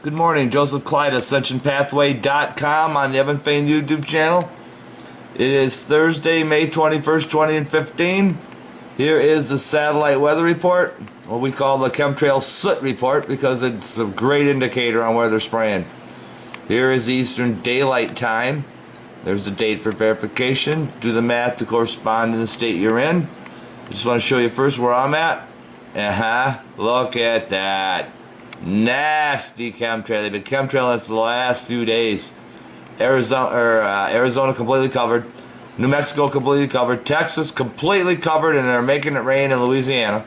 Good morning, Joseph Clyde, AscensionPathway.com on the Evan Fain YouTube channel. It is Thursday, May 21st, 2015. Here is the satellite weather report, what we call the chemtrail soot report, because it's a great indicator on where they're spraying. Here is the Eastern Daylight Time. There's the date for verification. Do the math to correspond to the state you're in. I just want to show you first where I'm at. Look at that. Nasty chemtrail. They've been chemtrailing for the last few days. Arizona completely covered. New Mexico completely covered. Texas completely covered, and they're making it rain in Louisiana.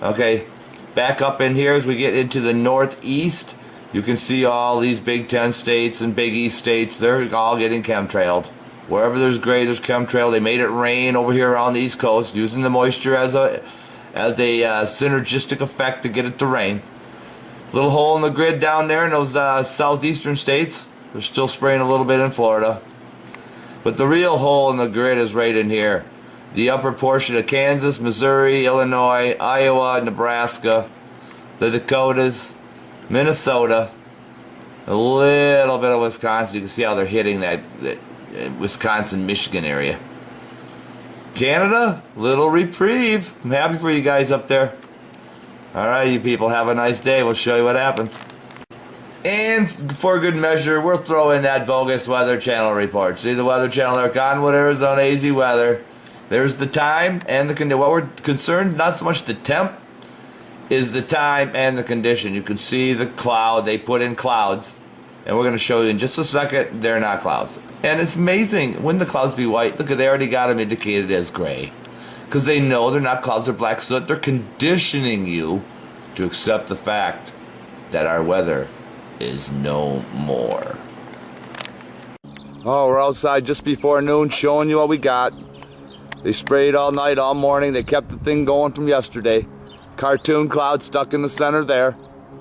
Okay, back up in here as we get into the northeast. You can see all these Big Ten states and Big East states. They're all getting chemtrailed. Wherever there's gray, there's chemtrail. They made it rain over here on the East Coast, using the moisture as a synergistic effect to get it to rain. Little hole in the grid down there in those southeastern states. They're still spraying a little bit in Florida. But the real hole in the grid is right in here. The upper portion of Kansas, Missouri, Illinois, Iowa, Nebraska, the Dakotas, Minnesota, a little bit of Wisconsin. You can see how they're hitting that Wisconsin, Michigan area. Canada, little reprieve. I'm happy for you guys up there. Alright, you people, have a nice day. We'll show you what happens. And for good measure, we'll throw in that bogus Weather Channel report. See the Weather Channel there, Conwood, Arizona, AZ weather. There's the time and the condition. What we're concerned, not so much the temp, is the time and the condition. You can see the cloud. They put in clouds. And we're going to show you in just a second, they're not clouds. And it's amazing. Wouldn't the clouds be white? Look, they already got them indicated as gray. Because they know they're not clouds, they're black soot. They're conditioning you to accept the fact that our weather is no more. Oh, we're outside just before noon showing you what we got. They sprayed all night, all morning. They kept the thing going from yesterday. Cartoon cloud stuck in the center there.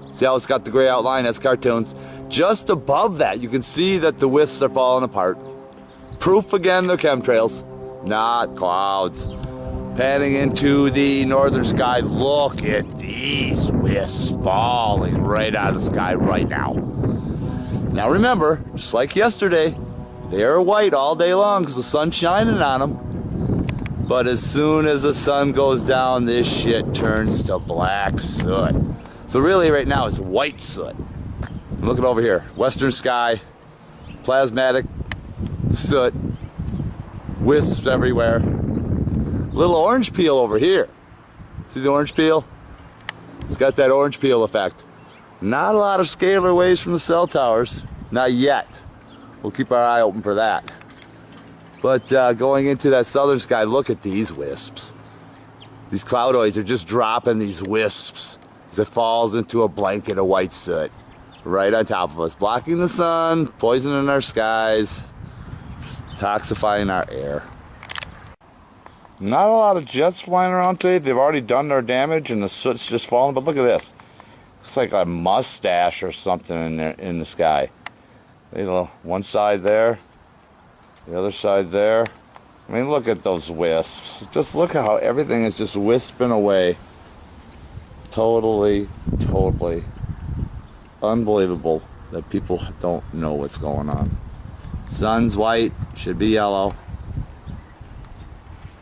See how it's got the gray outline? That's cartoons. Just above that, you can see that the wisps are falling apart. Proof again, they're chemtrails, not clouds. Panning into the northern sky, look at these wisps falling right out of the sky right now. Now remember, just like yesterday, they are white all day long because the sun's shining on them. But as soon as the sun goes down, this shit turns to black soot. So really right now it's white soot. Look at over here, western sky, plasmatic soot, wisps everywhere. Little orange peel over here. See the orange peel? It's got that orange peel effect. Not a lot of scalar waves from the cell towers, not yet. We'll keep our eye open for that. But going into that southern sky, look at these wisps. These cloudoids are just dropping these wisps as it falls into a blanket of white soot right on top of us, blocking the sun, poisoning our skies, toxifying our air. Not a lot of jets flying around today. They've already done their damage and the soot's just falling. But look at this. Looks like a mustache or something in there in the sky. You know, one side there, the other side there. I mean, look at those wisps. Just look at how everything is just wisping away. Totally unbelievable that people don't know what's going on. Sun's white, should be yellow.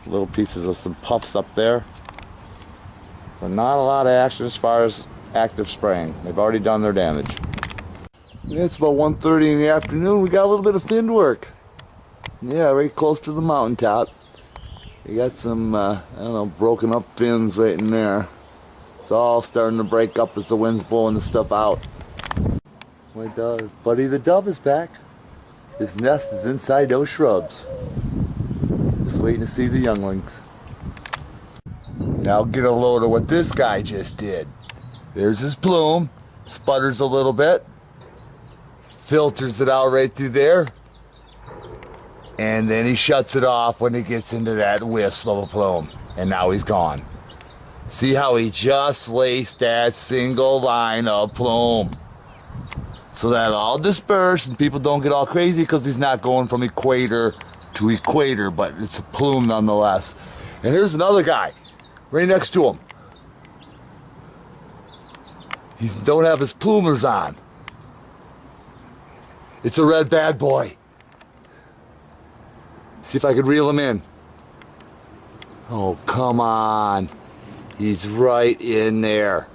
Little pieces of some puffs up there, but not a lot of action as far as active spraying. They've already done their damage. It's about 1:30 in the afternoon. We got a little bit of fin work. Yeah, right close to the mountaintop. We got some, I don't know, broken up fins right in there. It's all starting to break up as the wind's blowing the stuff out. My buddy the dove is back. His nest is inside those shrubs. Just waiting to see the younglings. Now get a load of what this guy just did. There's his plume, sputters a little bit, filters it out right through there, and then he shuts it off when he gets into that wisp of a plume. And now he's gone. See how he just laced that single line of plume. So that all disperse and people don't get all crazy because he's not going from equator to equator, but it's a plume nonetheless. And here's another guy right next to him. He don't have his plumers on. It's a red bad boy. See if I could reel him in. Oh, come on. He's right in there.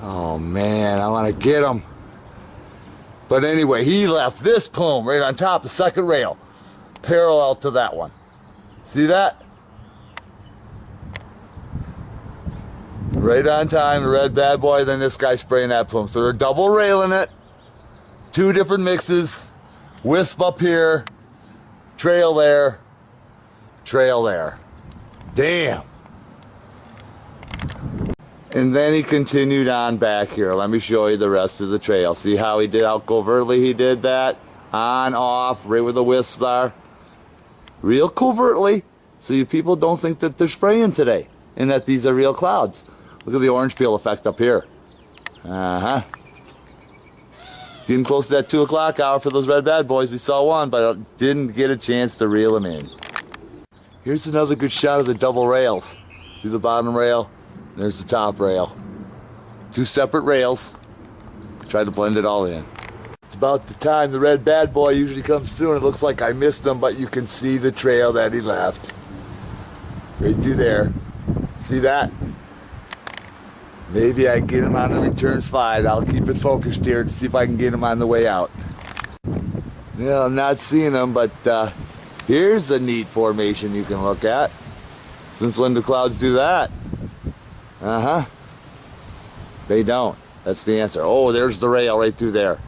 Oh man, I want to get him. But anyway, he left this plume right on top of the second rail, parallel to that one. See that? Right on time, the red bad boy, then this guy spraying that plume. So they're double railing it. Two different mixes. Wisp up here, trail there, trail there. Damn. And then he continued on back here. Let me show you the rest of the trail. See how he did, how covertly he did that? On, off, right where the wisps are. Real covertly, so you people don't think that they're spraying today and that these are real clouds. Look at the orange peel effect up here. Uh-huh. It's getting close to that 2 o'clock hour for those red bad boys. We saw one, but I didn't get a chance to reel them in. Here's another good shot of the double rails. See the bottom rail? There's the top rail. Two separate rails. Try to blend it all in. It's about the time the red bad boy usually comes through, and it looks like I missed him, but you can see the trail that he left. Right through there. See that? Maybe I get him on the return slide. I'll keep it focused here to see if I can get him on the way out. Yeah, I'm not seeing him, but here's a neat formation you can look at. Since when do clouds do that? Uh-huh. They don't. That's the answer. Oh, there's the rail right through there.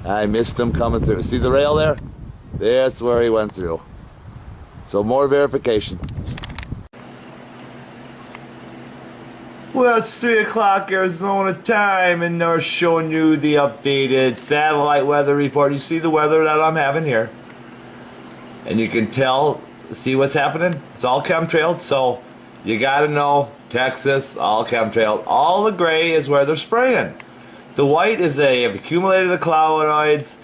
I missed him coming through. See the rail there? That's where he went through. So more verification. Well, it's 3 o'clock Arizona time, and they're showing you the updated satellite weather report. You see the weather that I'm having here. And you can tell, see what's happening? It's all chemtrailed, so you gotta know, Texas, all chemtrailed. All the gray is where they're spraying. The white is they have accumulated the cloudoids,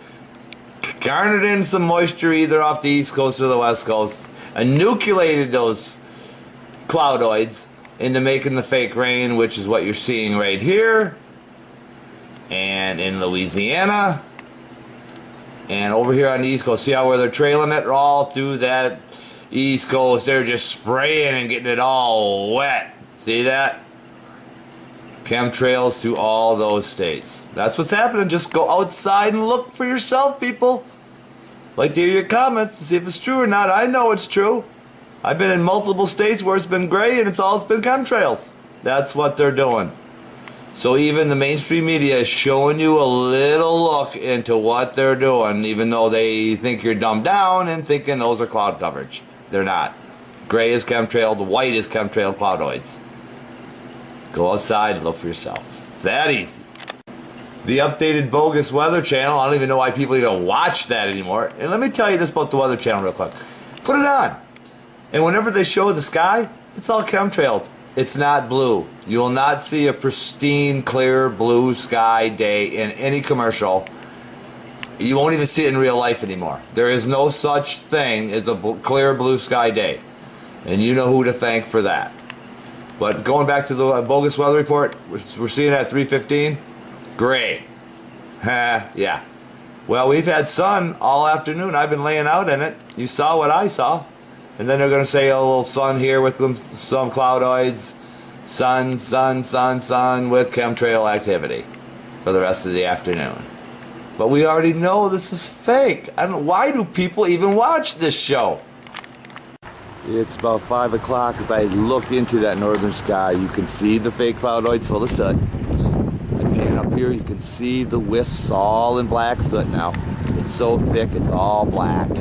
garnered in some moisture either off the east coast or the west coast, enucleated those cloudoids into making the fake rain, which is what you're seeing right here, and in Louisiana, and over here on the east coast. See how where they're trailing it all through that east coast? They're just spraying and getting it all wet. See that? Chemtrails to all those states. That's what's happening. Just go outside and look for yourself, people. Like to hear your comments to see if it's true or not. I know it's true. I've been in multiple states where it's been gray and it's all been chemtrails. That's what they're doing. So even the mainstream media is showing you a little look into what they're doing, even though they think you're dumbed down and thinking those are cloud coverage. They're not. Gray is chemtrailed, white is chemtrailed cloudoids. Go outside and look for yourself. It's that easy. The updated bogus weather channel, I don't even know why people even watch that anymore. And let me tell you this about the weather channel real quick. Put it on. And whenever they show the sky, it's all chemtrailed. It's not blue. You will not see a pristine, clear, blue sky day in any commercial. You won't even see it in real life anymore. There is no such thing as a clear blue sky day. And you know who to thank for that. But going back to the bogus weather report, we're seeing at 3:15, gray. Yeah. Well, we've had sun all afternoon. I've been laying out in it. You saw what I saw. And then they're going to say a little sun here with some cloudoids. Sun, sun, sun, sun with chemtrail activity for the rest of the afternoon. But we already know this is fake. I don't know, why do people even watch this show? It's about 5 o'clock. As I look into that northern sky, you can see the fake cloudoids full of soot. And up here, you can see the wisps all in black soot now. It's so thick, it's all black.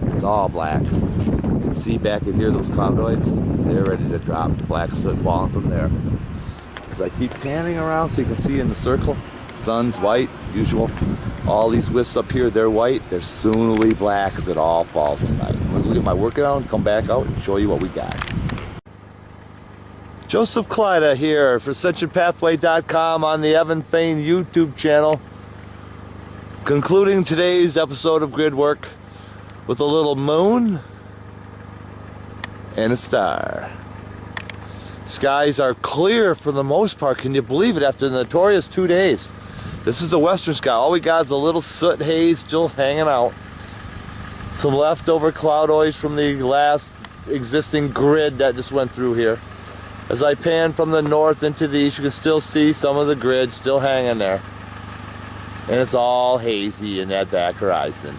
It's all black. You can see back in here those cloudoids. They're ready to drop. Black soot falling from there. As I keep panning around so you can see in the circle, sun's white, usual. All these wisps up here, they're white. They're soon will be black as it all falls tonight. I'm gonna go get my workout and come back out and show you what we got. Joseph Klyda here for AscensionPathway.com on the Evan Fain YouTube channel. Concluding today's episode of Grid Work with a little moon and a star. Skies are clear for the most part. Can you believe it after the notorious 2 days? This is the western sky. All we got is a little soot haze still hanging out. Some leftover cloudoids from the last existing grid that just went through here. As I pan from the north into the east, you can still see some of the grid still hanging there. And it's all hazy in that back horizon.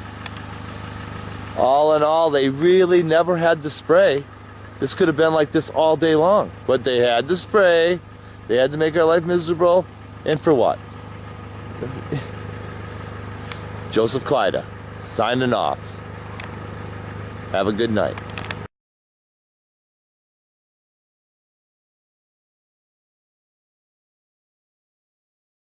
All in all, they really never had to spray. This could have been like this all day long. But they had to spray. They had to make our life miserable. And for what? Joseph Clyda, signing off. Have a good night.